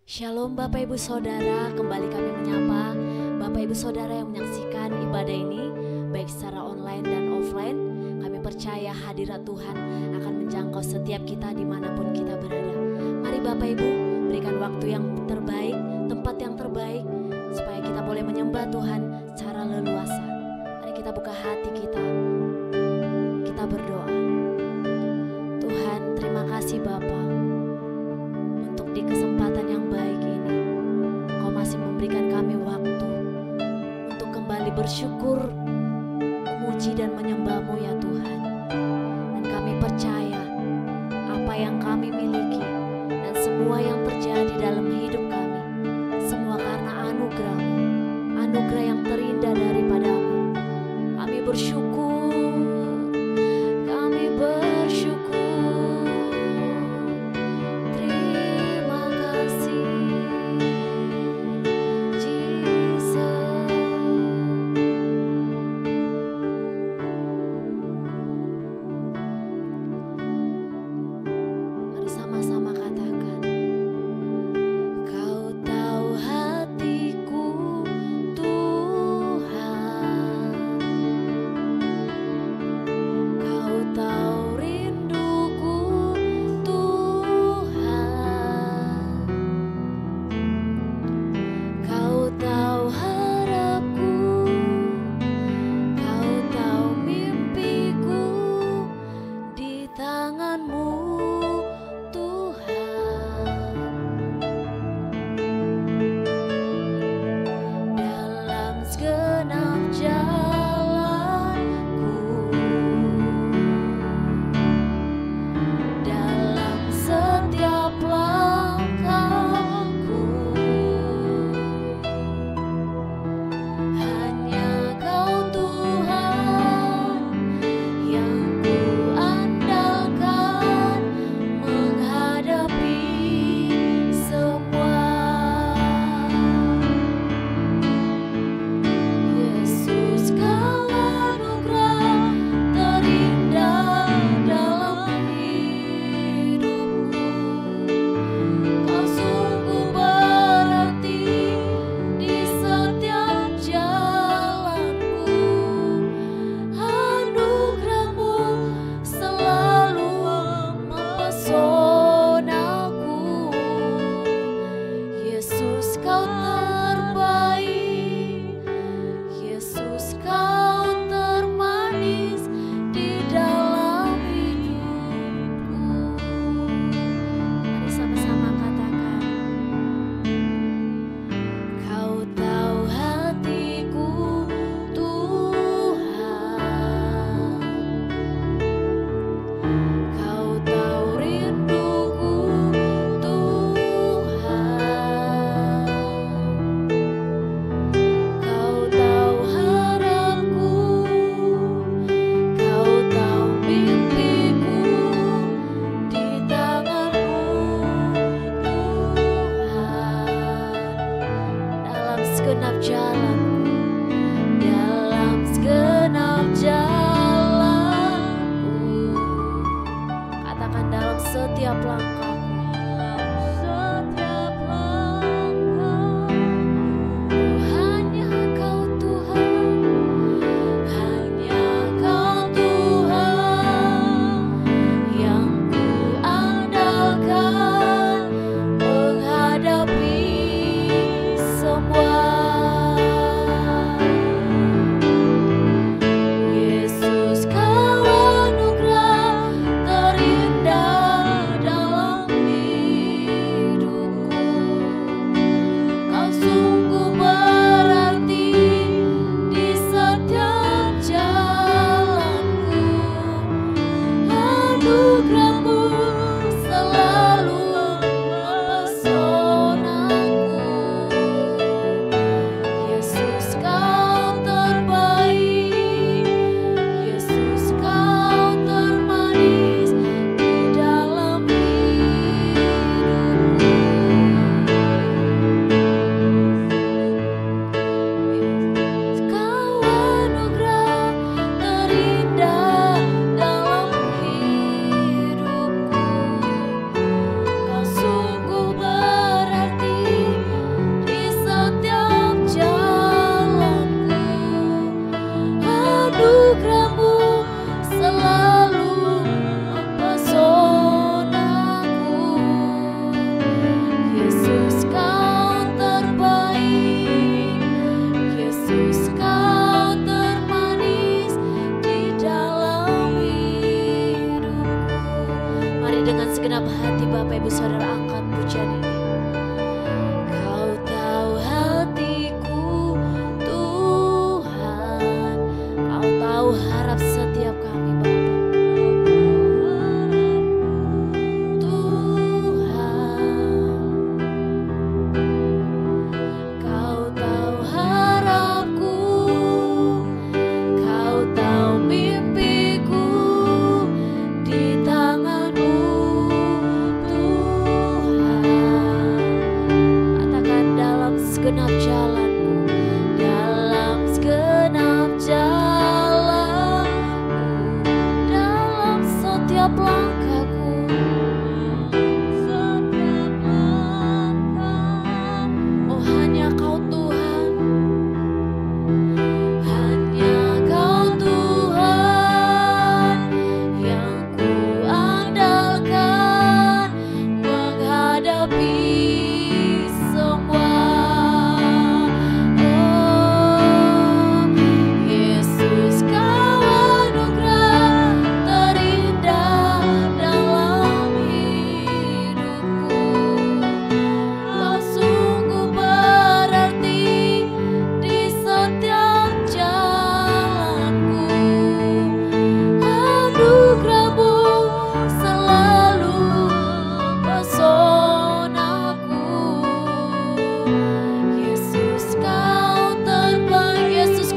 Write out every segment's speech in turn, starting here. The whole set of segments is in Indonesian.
Shalom Bapak Ibu Saudara, kembali kami menyapa Bapak Ibu Saudara yang menyaksikan ibadah ini baik secara online dan offline. Kami percaya hadirat Tuhan akan menjangkau setiap kita dimanapun kita berada. Mari Bapak Ibu berikan waktu yang terbaik, tempat yang terbaik supaya kita boleh menyembah Tuhan secara leluasa. Mari kita buka hati kita berdoa. Tuhan, terima kasih Bapa untuk di kesempatan yang baik ini Kau masih memberikan kami waktu untuk kembali bersyukur, memuji dan menyembah-Mu ya Tuhan. Dan kami percaya apa yang kami miliki dan semua yang terjadi dalam hidup kami, semua karena anugerah-Mu, anugerah yang terindah daripada-Mu. Kami bersyukur, kami bersyukur. Terima kasih Jesus. Mari sama-sama katakan, Kau tahu hatiku Tuhan.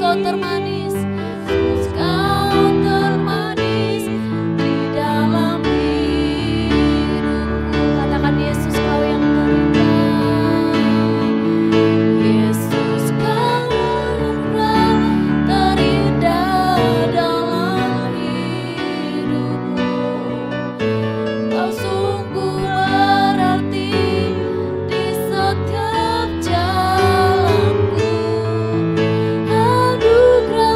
Kau termanis, Yesus Kau termanis di dalam hidupku. Katakan Yesus Kau yang terindah, Yesus Kau terindah dalam hidupku. Kau sungguh berarti di setiap jalanku. Anugerah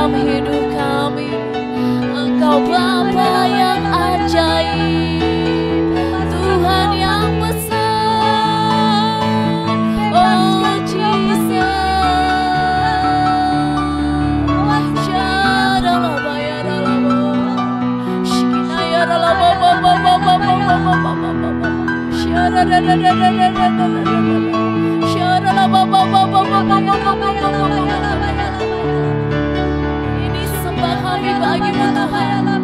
dalam hidup kami. Engkau Bapa yang ajaib, Tuhan yang besar. Oh Jesus, ini sembah kami bagimu Tuhan.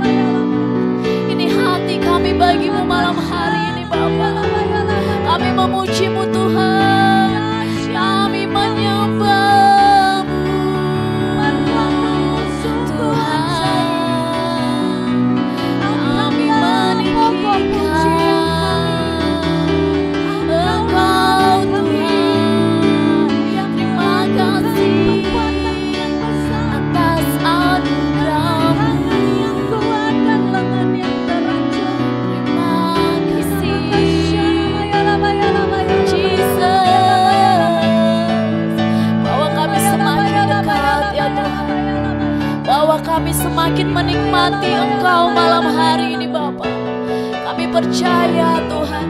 Ini hati kami bagimu malam hari ini Bapa. Kami memujimu Tuhan. Kami menyembahmu Tuhan. Kami meninggikan Engkau Tuhan. Terima kasih atas anugerah-Mu. Bahwa kami semakin menikmati Engkau malam hari ini Bapa. Kami percaya Tuhan,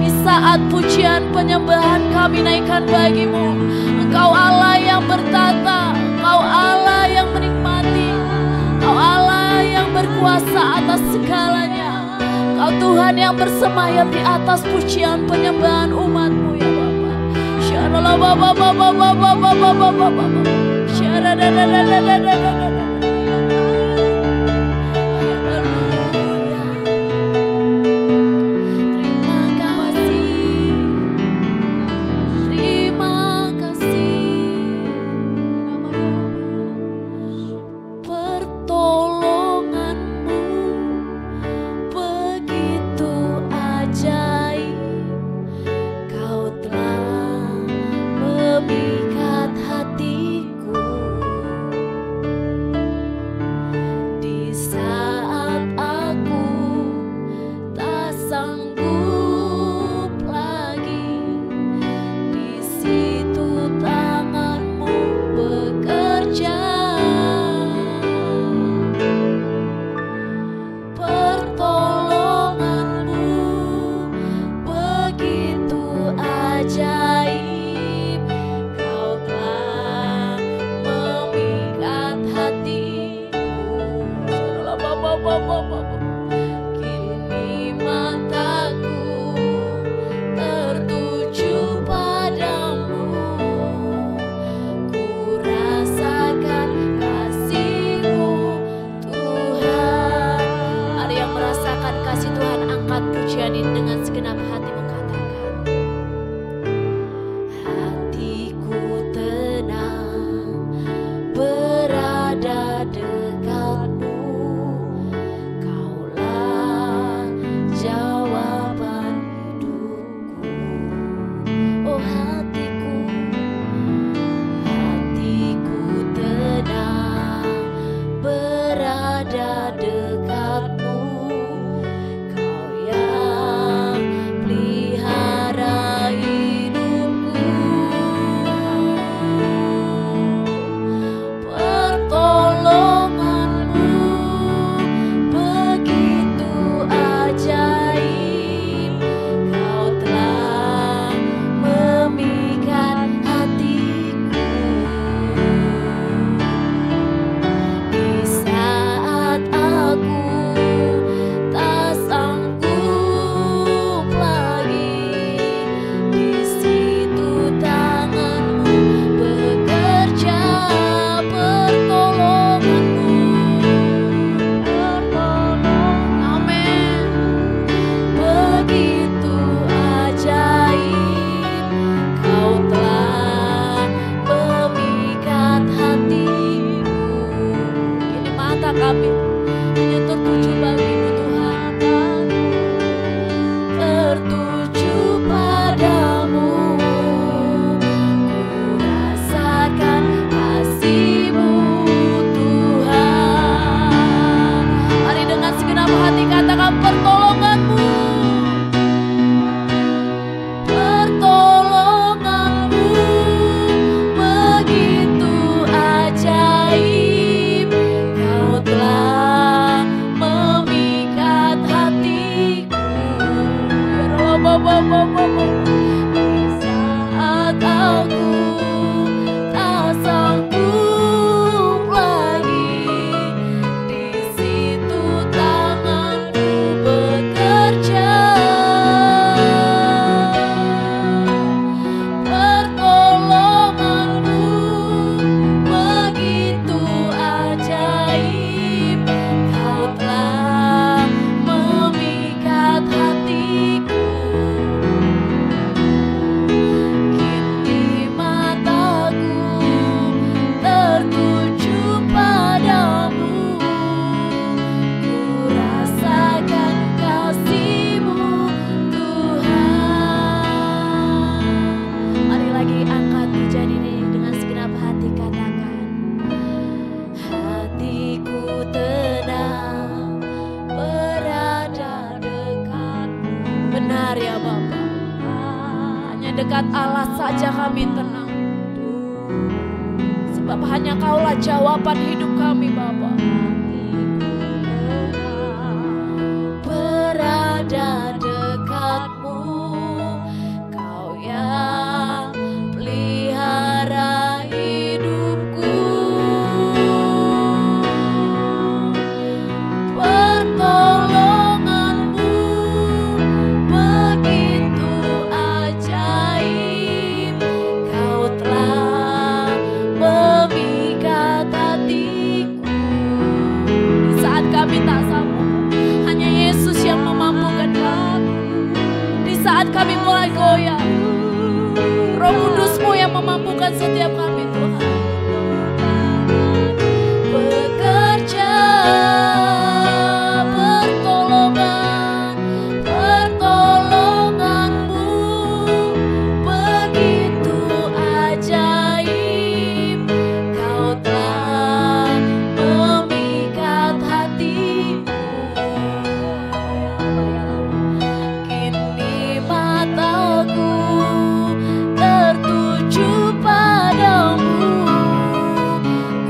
di saat pujian penyembahan kami naikkan bagimu, Engkau Allah yang bertata, Engkau Allah yang menikmati, Engkau Allah yang berkuasa atas segalanya. Engkau Tuhan yang bersemayam di atas pujian penyembahan umat-Mu ya Bapa. Syarala Bapa Bapa Bapa Bapa Bapa Bapa. Syarala dekat Allah saja kami tenang. Sebab hanya Kaulah jawaban hidup kami Bapa. Berada dekatmu, Kau yang pelihara hidupku. Pertolonganmu begitu ajaib, Kau telah memikat hatiku. Di saat kami tak sanggup, hanya Yesus yang memampukan kami. Di saat kami mulai goyah, Roh Kudus-Mu yang memampukan setiap kami Tuhan. Bekerja pertolongan-Mu begitu ajaib, Kau telah memikat hatiku. Kini mataku tertuju padamu,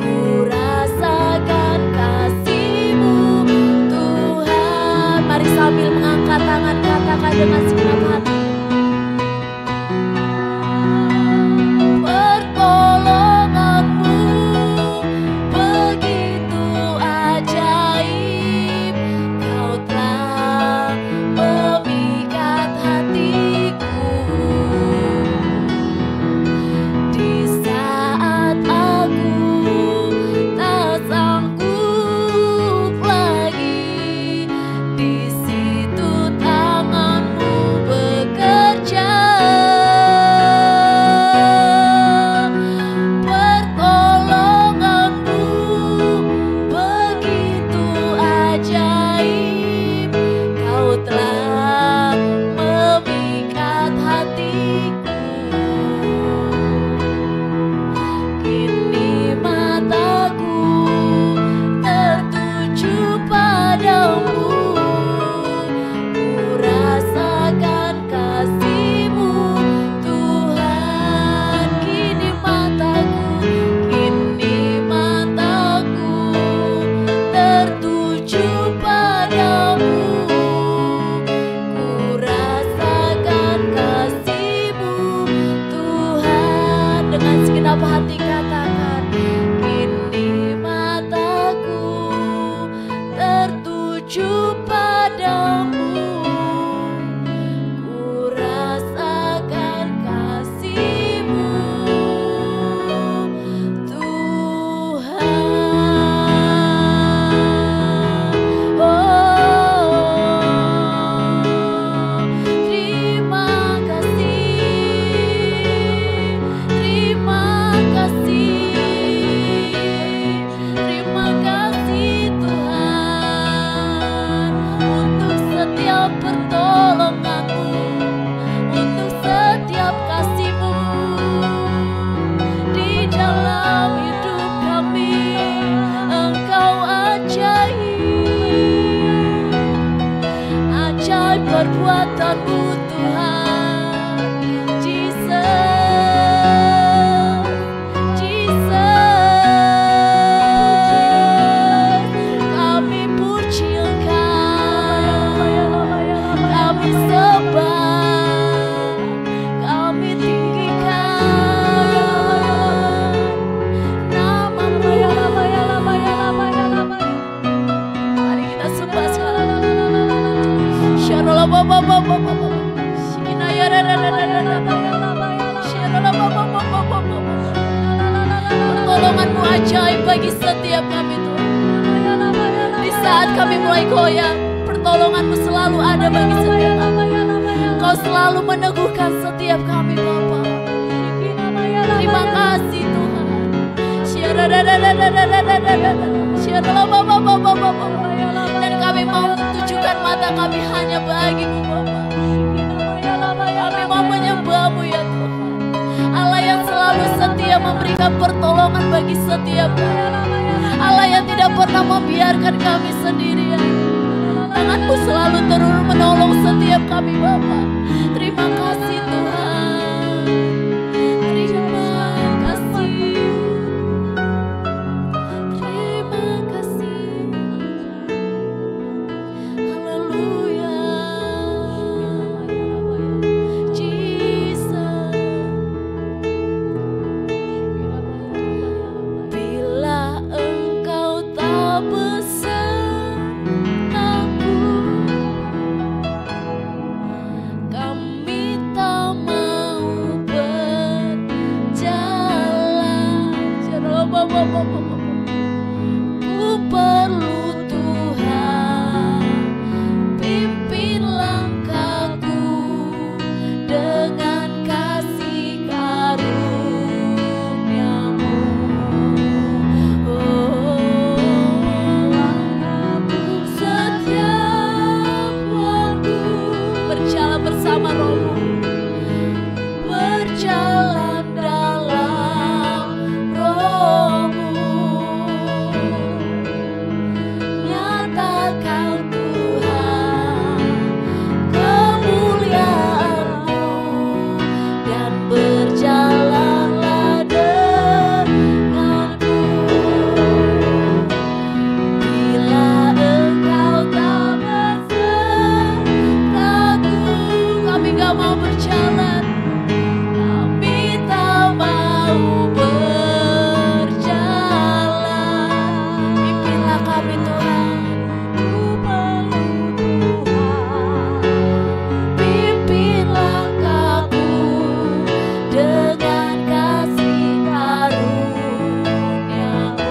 ku rasakan kasih-Mu Tuhan. Mari sambil mengangkat tangan katakan dengan segenap hati. Pertolongan-Mu begitu ajaib, Kau telah memikat hatiku. Di saat aku tak sanggup lagi, di situ tangan-Mu bekerja. Pertolongan-Mu begitu ajaib, Kau telah memikat hatiku. Kini mataku tertuju padamu, ku rasakan kasih-Mu Tuhan. Kini mataku tertuju padamu, ku rasakan kasih-Mu Tuhan. Dengan segenap hati katakan, kini mataku tertuju padamu, ku rasakan kasih-Mu Tuhan. Terima kasih Tuhan untuk setiap pertolongan-Mu, untuk setiap kasih-Mu di dalam hidup kami. Engkau ajaib perbuatan-Mu Tuhan. Jesus, kami puji Engkau, kami sembah, kami tinggikan nama-Mu. Mari kita sembah sekarang. Pertolongan-Mu ajaib bagi setiap kami Tuhan. Di saat kami mulai goyah, pertolongan-Mu selalu ada bagi setiap kami. Kau selalu meneguhkan setiap kami Bapa. Terima kasih Tuhan. Dan kami mau tujukan mata kami hanya bagi-Mu Bapa. Kami mau menyembah-Mu ya Tuhan, Allah yang selalu setia memberikan pertolongan bagi setiap kami, Allah yang tidak pernah membiarkan kami sendirian. Tangan-Mu selalu terus menolong setiap kami Bapa. Terima kasih Tuhan. Ku perlu Tuhan, pimpin langkahku dengan kasih karunia-Mu. Setiap waktu berjalan bersama Roh-Mu, berjalan dalam Roh-Mu, nyatakan Tuhan kemuliaan-Mu, dan berjalanlah denganku. Bila Engkau tak besertaku, kami gak mau berjalan. Kami tak mau berjalan. Pimpinlah kami Tuhan. Ku perlu Tuhan, pimpin langkahku dengan kasih karunia-Mu.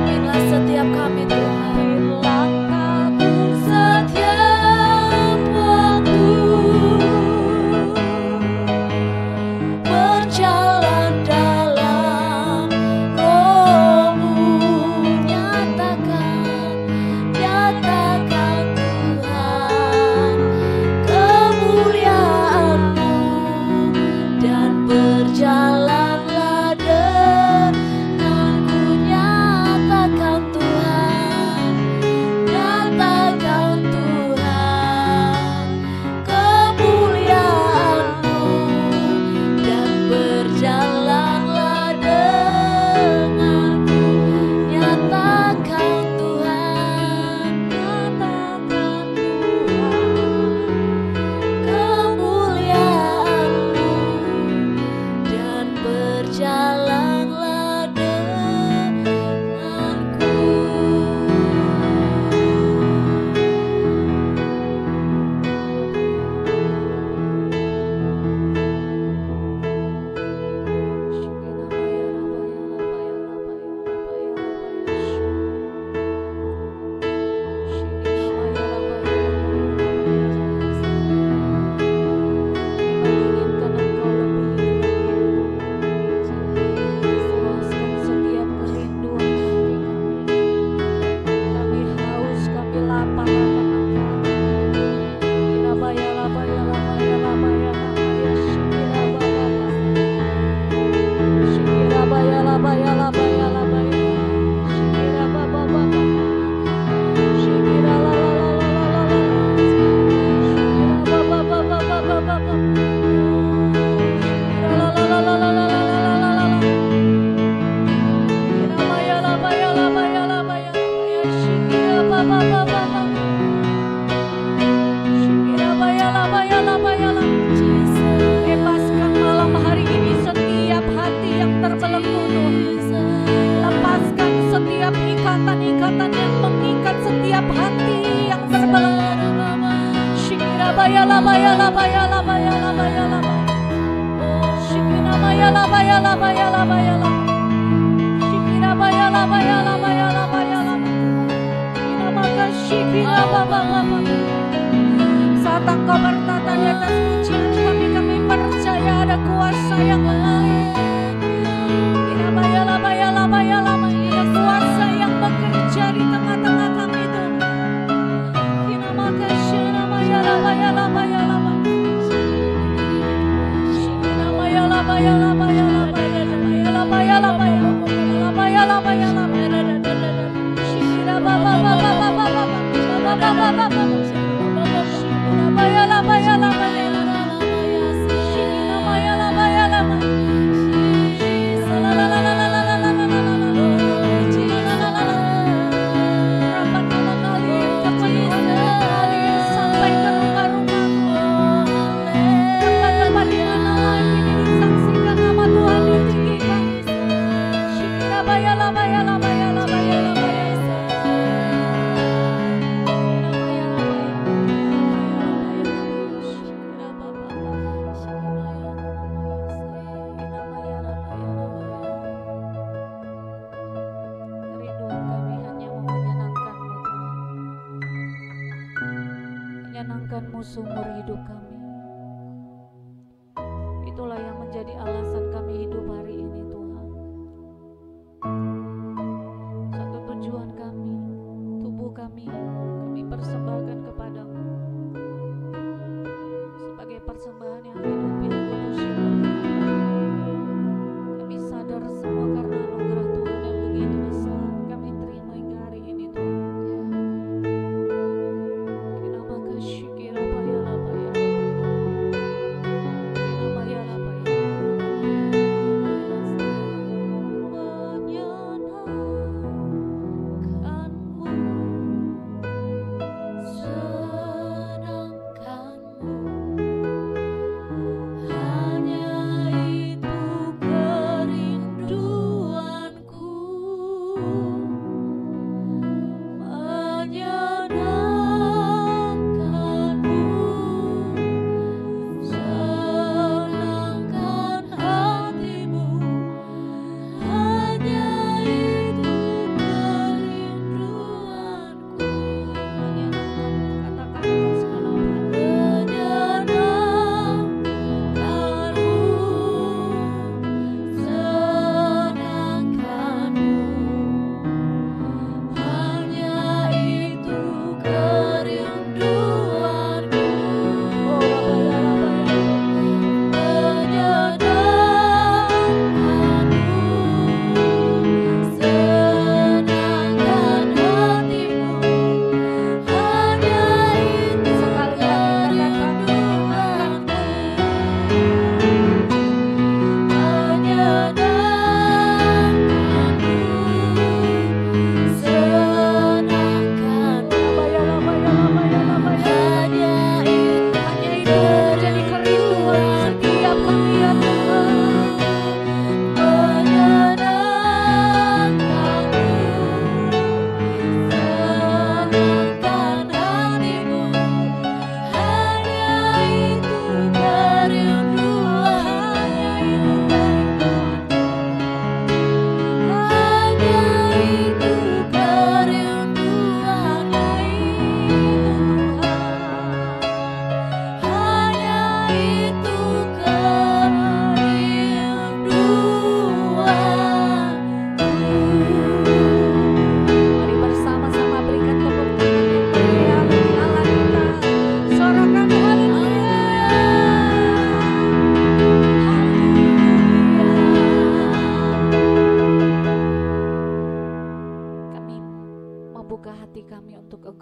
Pimpinlah setiap kami Tuhan, langkahku setiap waktu, berjalan dalam Roh-Mu, nyatakan Tuhan kemuliaan-Mu, dan berjalanlah denganku. Nyatakan Tuhan kemuliaan-Mu, dan berjalanlah denganku. Nyatakan Tuhan kemuliaan-Mu, dan berjalanlah denganku. Menginginkan Engkau lebih puaskan setiap kerinduan hati kami. Kami haus, kami lapar akan Engkau. Bebaskan malam hari ini setiap hati yang terbelenggu Tuhan. Lepaskan setiap ikatan-ikatan yang mengikat setiap hati yang terbelenggu. Saat Engkau bertata di atas pujian kami percaya ada kuasa yang mengalir. Ada kuasa yang bekerja di tengah-tengah kami itu. Sampai ke rumah-rumah kasih-Mu seumur hidup kami. Itulah yang menjadi alasan kami hidup hari ini Tuhan. Satu tujuan kami, tubuh kami persembahkan kepadamu sebagai persembahan yang hidup, yang kudus, yang berkenan. Kami sadar semua karena anugerah Tuhan yang begitu besar kami terima hingga hari ini Tuhan.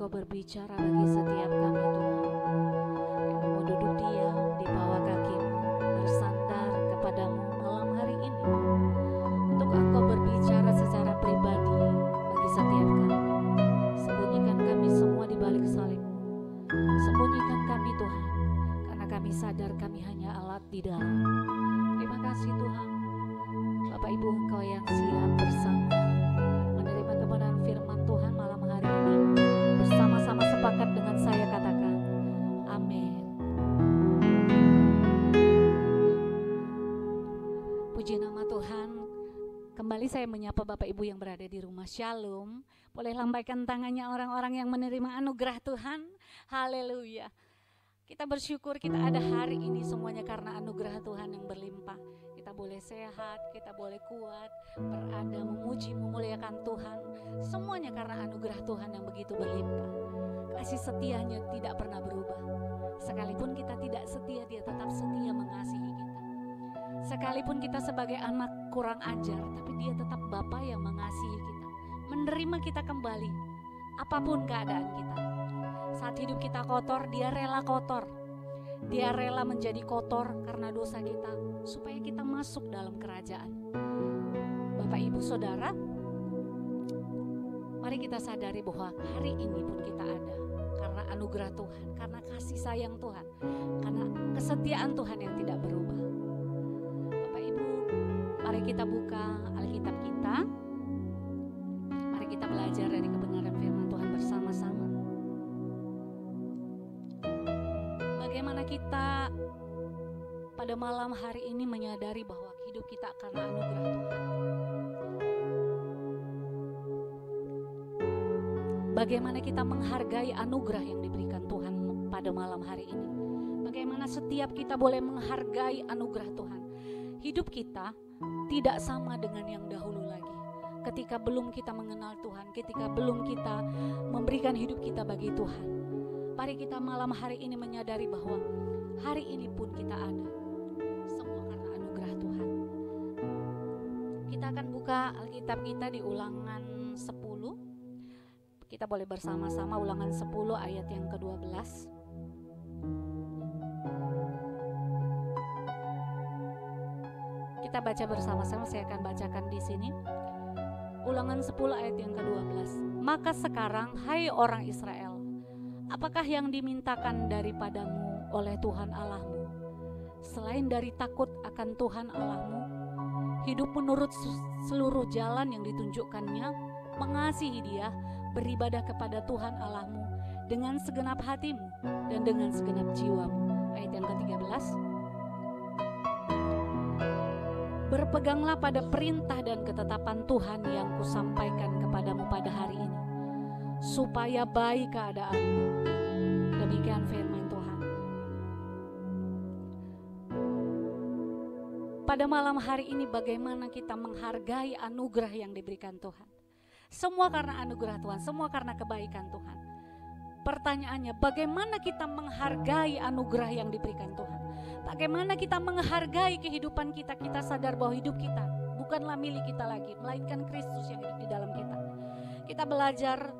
Berbicara bagi setiap kami Tuhan. Kami mau duduk diam di bawah kaki-Mu, bersandar kepadamu malam hari ini untuk Engkau berbicara secara pribadi bagi setiap kami. Sembunyikan kami semua di balik salib-Mu. Sembunyikan kami Tuhan, karena kami sadar kami hanya alat di dalam. Terima kasih Tuhan. Bapak Ibu, Engkau yang siap bersama menerima kebenaran firman Tuhan malam hari ini, bersama-sama sepakat dengan saya katakan amin. Puji nama Tuhan. Kembali saya menyapa Bapak Ibu yang berada di rumah. Shalom. Boleh lambaikan tangannya orang-orang yang menerima anugerah Tuhan. Haleluya. Kita bersyukur kita ada hari ini semuanya karena anugerah Tuhan yang berlimpah. Kita boleh sehat, kita boleh kuat, berada, memuji, memuliakan Tuhan. Semuanya karena anugerah Tuhan yang begitu berlimpah. Kasih setianya tidak pernah berubah. Sekalipun kita tidak setia, Dia tetap setia mengasihi kita. Sekalipun kita sebagai anak kurang ajar, tapi Dia tetap Bapa yang mengasihi kita, menerima kita kembali, apapun keadaan kita. Saat hidup kita kotor, Dia rela kotor. Dia rela menjadi kotor karena dosa kita, supaya kita masuk dalam kerajaan. Bapak Ibu Saudara, mari kita sadari bahwa hari ini pun kita ada karena anugerah Tuhan, karena kasih sayang Tuhan, karena kesetiaan Tuhan yang tidak berubah. Bapak Ibu, mari kita buka Alkitab kita. Mari kita belajar dari kebenaran firman Tuhan bersama-sama. Bagaimana kita pada malam hari ini menyadari bahwa hidup kita karena anugerah Tuhan. Bagaimana kita menghargai anugerah yang diberikan Tuhan pada pada malam hari ini. Bagaimana setiap kita boleh menghargai anugerah Tuhan. Hidup kita tidak sama dengan yang dahulu lagi. Ketika belum kita mengenal Tuhan, ketika belum kita memberikan hidup kita bagi Tuhan. Mari kita malam hari ini menyadari bahwa hari ini pun kita ada. Semua karena anugerah Tuhan. Kita akan buka Alkitab kita di Ulangan 10. Kita boleh bersama-sama Ulangan 10 ayat yang ke-12. Kita baca bersama-sama, saya akan bacakan di sini. Ulangan 10 ayat yang ke-12. Maka sekarang, hai orang Israel, apakah yang dimintakan daripadamu oleh Tuhan Allahmu? Selain dari takut akan Tuhan Allahmu, hidup menurut seluruh jalan yang ditunjukkannya, mengasihi Dia, beribadah kepada Tuhan Allahmu dengan segenap hatimu dan dengan segenap jiwamu. Ayat yang ke-13. Berpeganglah pada perintah dan ketetapan Tuhan yang kusampaikan kepadamu pada hari ini, supaya baik keadaanmu. Demikian firman Tuhan. Pada malam hari ini bagaimana kita menghargai anugerah yang diberikan Tuhan. Semua karena anugerah Tuhan, semua karena kebaikan Tuhan. Pertanyaannya, bagaimana kita menghargai anugerah yang diberikan Tuhan? Bagaimana kita menghargai kehidupan kita? Kita sadar bahwa hidup kita bukanlah milik kita lagi, melainkan Kristus yang hidup di dalam kita. Kita belajar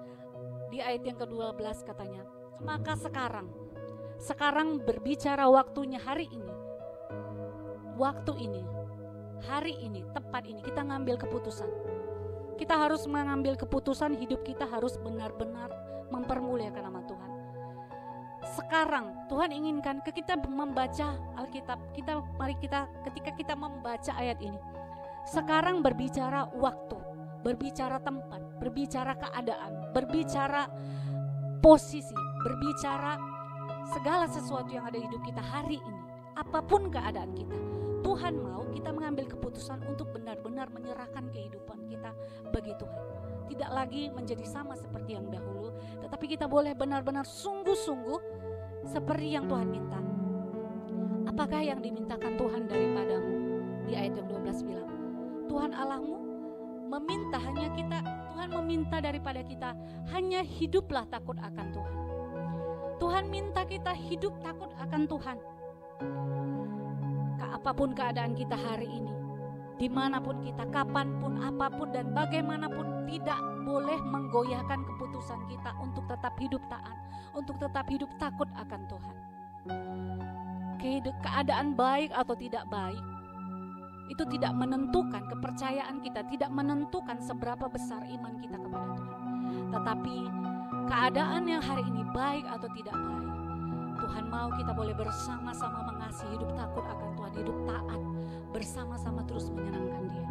di ayat yang ke-12 katanya, maka sekarang berbicara waktunya hari ini. Waktu ini, hari ini, tepat ini kita ngambil keputusan. Kita harus mengambil keputusan, hidup kita harus benar-benar mempermuliakan nama Tuhan. Sekarang Tuhan inginkan kita membaca Alkitab. Ketika kita membaca ayat ini, sekarang berbicara waktu, berbicara tempat, berbicara keadaan, berbicara posisi, berbicara segala sesuatu yang ada di hidup kita hari ini. Apapun keadaan kita, Tuhan mau kita mengambil keputusan untuk benar-benar menyerahkan kehidupan kita bagi Tuhan. Tidak lagi menjadi sama seperti yang dahulu, tetapi kita boleh benar-benar sungguh-sungguh seperti yang Tuhan minta. Apakah yang dimintakan Tuhan daripadamu? Di ayat yang 12 bilang, Tuhan Allahmu meminta Tuhan meminta daripada kita hanya hiduplah takut akan Tuhan. Tuhan minta kita hidup takut akan Tuhan. Apapun keadaan kita hari ini, dimanapun kita, kapanpun, apapun dan bagaimanapun, tidak boleh menggoyahkan keputusan kita untuk tetap hidup taat, untuk tetap hidup takut akan Tuhan. Keadaan baik atau tidak baik, itu tidak menentukan kepercayaan kita, tidak menentukan seberapa besar iman kita kepada Tuhan. Tetapi keadaan yang hari ini baik atau tidak baik, Tuhan mau kita boleh bersama-sama mengasihi, hidup takut akan Tuhan, hidup taat, bersama-sama terus menyenangkan Dia.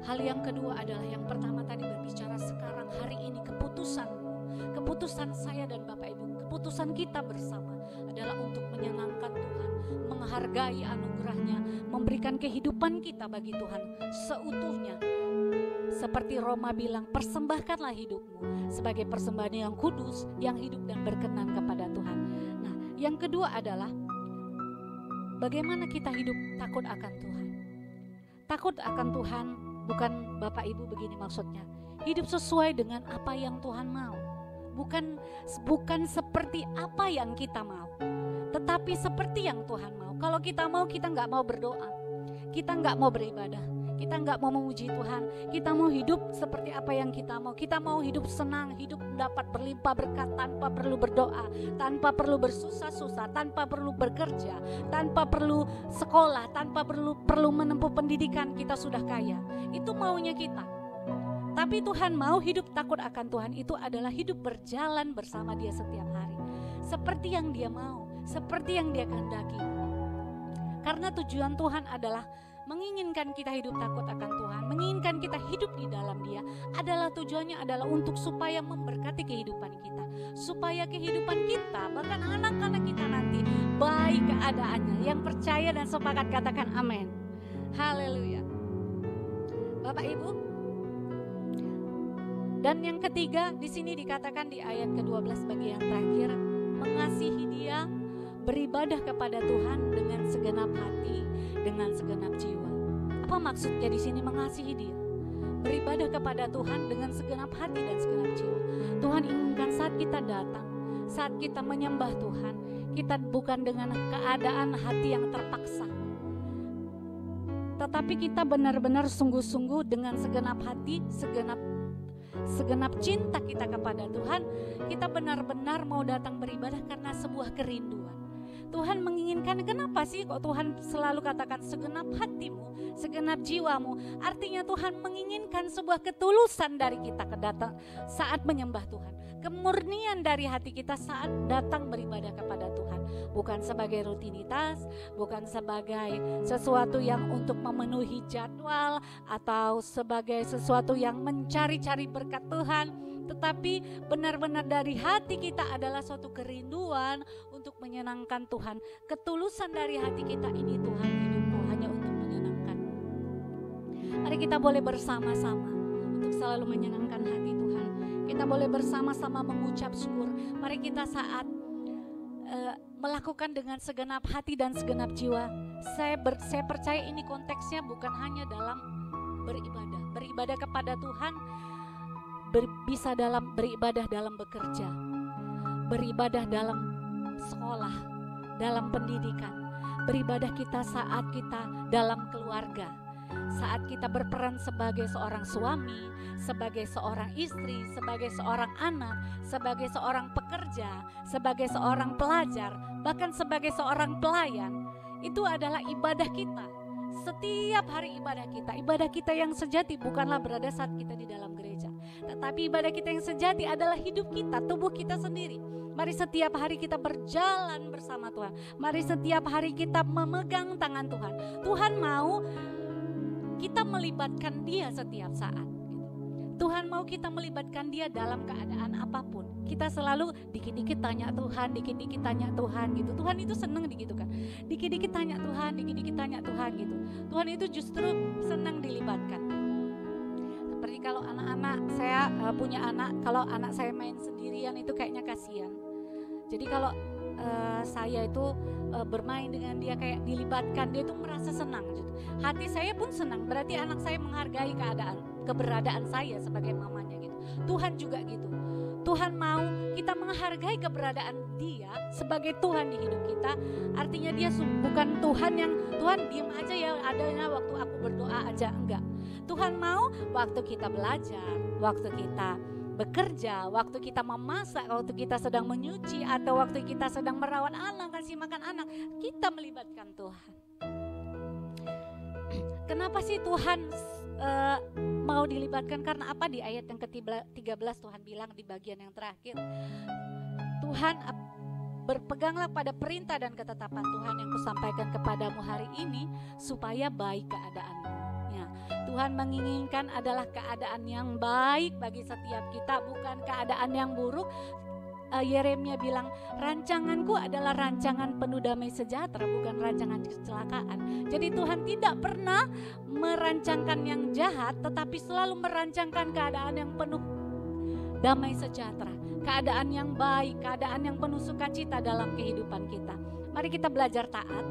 Hal yang kedua adalah, yang pertama tadi berbicara sekarang, hari ini, keputusan saya dan Bapak Ibu, keputusan kita bersama adalah untuk menyenangkan Tuhan, menghargai anugerahnya, memberikan kehidupan kita bagi Tuhan seutuhnya. Seperti Roma bilang, persembahkanlah hidupmu sebagai persembahan yang kudus, yang hidup dan berkenan kepada Tuhan. Nah, yang kedua adalah bagaimana kita hidup takut akan Tuhan. Takut akan Tuhan bukan Bapak Ibu begini maksudnya, hidup sesuai dengan apa yang Tuhan mau. Bukan seperti apa yang kita mau, tetapi seperti yang Tuhan mau. Kalau kita mau, kita nggak mau berdoa, kita nggak mau beribadah, kita nggak mau memuji Tuhan, kita mau hidup seperti apa yang kita mau. Kita mau hidup senang, hidup dapat berlimpah berkat tanpa perlu berdoa, tanpa perlu bersusah-susah, tanpa perlu bekerja, tanpa perlu sekolah, tanpa perlu menempuh pendidikan, kita sudah kaya. Itu maunya kita. Tapi Tuhan mau hidup takut akan Tuhan itu adalah hidup berjalan bersama Dia setiap hari, seperti yang Dia mau, seperti yang Dia kehendaki. Karena tujuan Tuhan adalah menginginkan kita hidup takut akan Tuhan, menginginkan kita hidup di dalam Dia, adalah tujuannya adalah untuk supaya memberkati kehidupan kita, supaya kehidupan kita, bahkan anak-anak kita nanti baik keadaannya. Yang percaya dan sepakat katakan amin. Haleluya. Bapak Ibu. Dan yang ketiga di sini dikatakan di ayat ke-12 bagian terakhir, mengasihi Dia, beribadah kepada Tuhan dengan segenap hati, dengan segenap jiwa. Apa maksudnya di sini mengasihi Dia? Beribadah kepada Tuhan dengan segenap hati dan segenap jiwa. Tuhan inginkan saat kita datang, saat kita menyembah Tuhan, kita bukan dengan keadaan hati yang terpaksa, tetapi kita benar-benar sungguh-sungguh dengan segenap hati, segenap cinta kita kepada Tuhan. Kita benar-benar mau datang beribadah karena sebuah kerinduan. Tuhan menginginkan, kenapa sih kok Tuhan selalu katakan segenap hatimu, segenap jiwamu? Artinya Tuhan menginginkan sebuah ketulusan dari kita saat menyembah Tuhan. Kemurnian dari hati kita saat datang beribadah kepada Tuhan. Bukan sebagai rutinitas, bukan sebagai sesuatu yang untuk memenuhi jadwal, atau sebagai sesuatu yang mencari-cari berkat Tuhan, tetapi benar-benar dari hati kita adalah suatu kerinduan untuk menyenangkan Tuhan. Ketulusan dari hati kita ini, Tuhan, hidupku hanya untuk menyenangkan. Mari kita boleh bersama-sama untuk selalu menyenangkan hati Tuhan. Kita boleh bersama-sama mengucap syukur. Mari kita saat melakukan dengan segenap hati dan segenap jiwa. Saya percaya ini konteksnya bukan hanya dalam beribadah kepada Tuhan, bisa dalam beribadah dalam bekerja, beribadah dalam sekolah, dalam pendidikan, beribadah kita saat kita dalam keluarga, saat kita berperan sebagai seorang suami, sebagai seorang istri, sebagai seorang anak, sebagai seorang pekerja, sebagai seorang pelajar, bahkan sebagai seorang pelayan. Itu adalah ibadah kita. Setiap hari ibadah kita yang sejati bukanlah berada saat kita di dalam gereja, tetapi ibadah kita yang sejati adalah hidup kita, tubuh kita sendiri. Mari setiap hari kita berjalan bersama Tuhan. Mari setiap hari kita memegang tangan Tuhan. Tuhan mau kita melibatkan Dia setiap saat. Tuhan mau kita melibatkan Dia dalam keadaan apapun. Kita selalu dikit-dikit tanya Tuhan, dikit-dikit tanya Tuhan gitu. Tuhan itu senang begitu kan. Dikit-dikit tanya Tuhan, dikit-dikit tanya Tuhan gitu. Tuhan itu justru senang dilibatkan. Seperti kalau anak-anak, saya punya anak, kalau anak saya main sendirian itu kayaknya kasihan. Jadi kalau saya itu bermain dengan dia, kayak dilibatkan, dia itu merasa senang gitu. Hati saya pun senang, berarti anak saya menghargai keberadaan saya sebagai mamanya gitu. Tuhan juga gitu. Tuhan mau kita menghargai keberadaan Dia sebagai Tuhan di hidup kita. Artinya Dia bukan Tuhan yang Tuhan diam aja ya adanya waktu aku berdoa aja, enggak. Tuhan mau waktu kita belajar, waktu kita bekerja, waktu kita memasak, waktu kita sedang menyuci, atau waktu kita sedang merawat anak, kasih makan anak, kita melibatkan Tuhan. Kenapa sih Tuhan mau dilibatkan? Karena apa? Di ayat yang ke-13 Tuhan bilang di bagian yang terakhir, Tuhan, berpeganglah pada perintah dan ketetapan Tuhan yang kusampaikan kepadamu hari ini, supaya baik keadaanmu. Tuhan menginginkan adalah keadaan yang baik bagi setiap kita, bukan keadaan yang buruk. Yeremia bilang, rancanganku adalah rancangan penuh damai sejahtera, bukan rancangan kecelakaan. Jadi Tuhan tidak pernah merancangkan yang jahat, tetapi selalu merancangkan keadaan yang penuh damai sejahtera, keadaan yang baik, keadaan yang penuh sukacita dalam kehidupan kita. Mari kita belajar taat.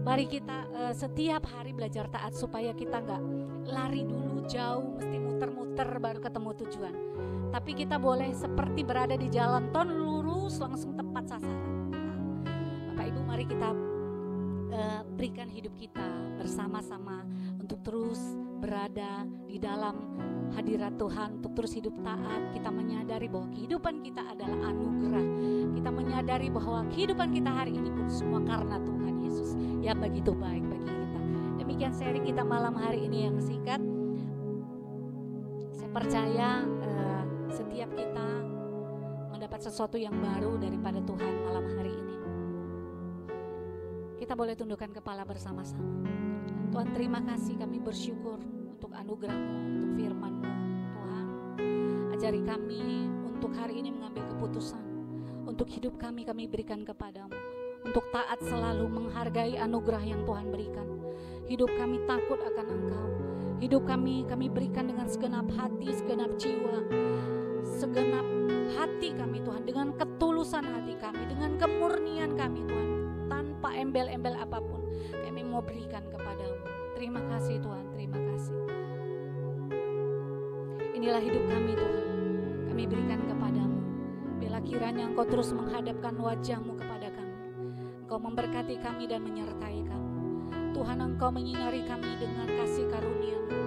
Mari kita setiap hari belajar taat supaya kita gak lari dulu jauh, mesti muter-muter baru ketemu tujuan. Tapi kita boleh seperti berada di jalan tol, lurus langsung tepat sasaran. Bapak Ibu, mari kita berikan hidup kita bersama-sama untuk terus berada di dalam hadirat Tuhan, untuk terus hidup taat. Kita menyadari bahwa kehidupan kita adalah anugerah. Kita menyadari bahwa kehidupan kita hari ini pun semua karena Tuhan Yesus yang begitu baik bagi kita. Demikian sharing kita malam hari ini yang singkat. Saya percaya setiap kita mendapat sesuatu yang baru daripada Tuhan malam hari ini. Kita boleh tundukkan kepala bersama-sama. Tuhan, terima kasih, kami bersyukur untuk anugerah-Mu, untuk firman-Mu. Tuhan, ajari kami untuk hari ini mengambil keputusan. Untuk hidup kami berikan kepadamu. Untuk taat selalu menghargai anugerah yang Tuhan berikan. Hidup kami takut akan Engkau. Hidup kami berikan dengan segenap hati, segenap jiwa. segenap hati kami Tuhan, dengan ketulusan hati kami, dengan kemurnian kami Tuhan, tanpa embel-embel apapun kami mau berikan kepadamu. Terima kasih Tuhan, terima kasih. Inilah hidup kami Tuhan, kami berikan kepadamu. Bila kiranya Engkau terus menghadapkan wajah-Mu kepada kami, Engkau memberkati kami dan menyertai kami. Tuhan, Engkau menyinari kami dengan kasih karunia-Mu.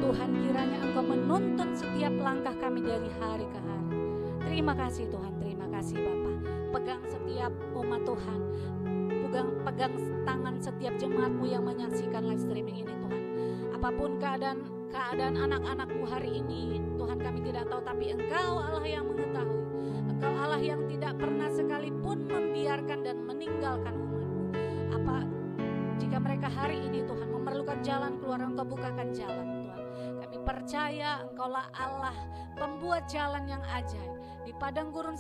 Tuhan, kiranya Engkau menuntun setiap langkah kami dari hari ke hari. Terima kasih Tuhan, terima kasih Bapa. Pegang setiap umat Tuhan, pegang tangan setiap jemaat-Mu yang menyaksikan live streaming ini Tuhan. Apapun keadaan anak-anak-Mu hari ini, Tuhan, kami tidak tahu, tapi Engkau Allah yang mengetahui. Engkau Allah yang tidak pernah sekalipun membiarkan dan meninggalkan umat-Mu. Jika mereka hari ini Tuhan memerlukan jalan keluar, Engkau bukakan jalan Tuhan. Kami percaya Engkaulah Allah pembuat jalan yang ajaib di padang gurun